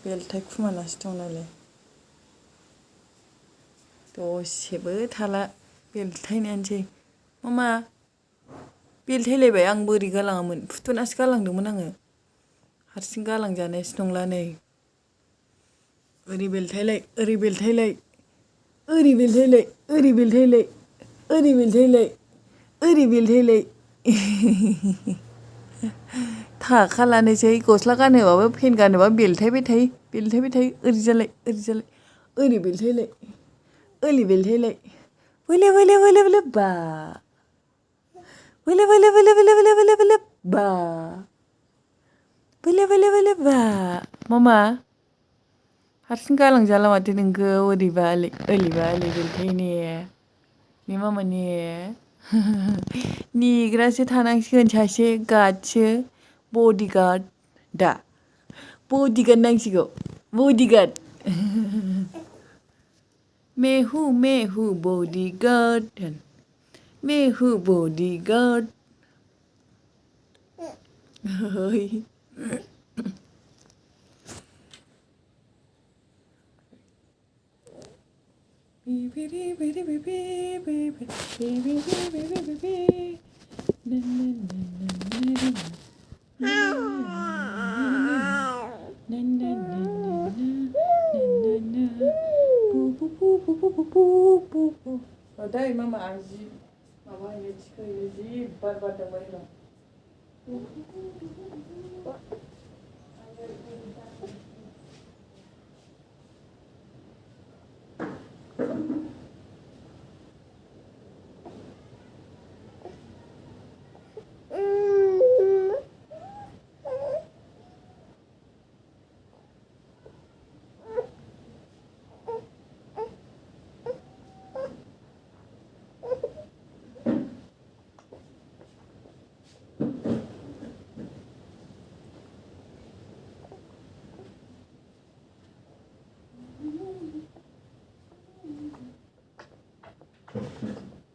बेलथाय खुमानासो दं नालाय दसेबो थाला बेलथायनायानोसै मामा बेलथायलायबाय आं बोरै गालाङामोन फुथुनासो गालांदोंमोन आङो हारसिं गालांजानायसो नंला नै ओरै बेलथायलाय ओरै बेलथायलाय ओरै बेलथायलाय ओरै बेलथायलाय ओरै बेलथायलाय ओरै बेलथायलाय थाखालानोसै गस्ला गानहोबाबो फेन गानहोबा बेलथायबाय थायो ओरैजालाय ओरैजालाय ओरै बेलथायलाय ओरै बेलथायलाय बोलो बोलो बोलो बोलो बा बोलो बोलो बोलो बोलो बोलो बोलो बोलो बा बोलो बोलो बोलो बा मामा हारसिं गालांजाला माथो नोंखौ ओरैबा ओरै बेलथायनो ने मामा ने नेग्रासो थानांसिगोन सासे गार्डसो बडिगार्ड दा बडिगार्ड नांसिगौ बडिगार्ड मैं हूँ बॉडीगार्ड मैं हूँ bodyguard Dai mama aji mama ini cikgu ini bar bayi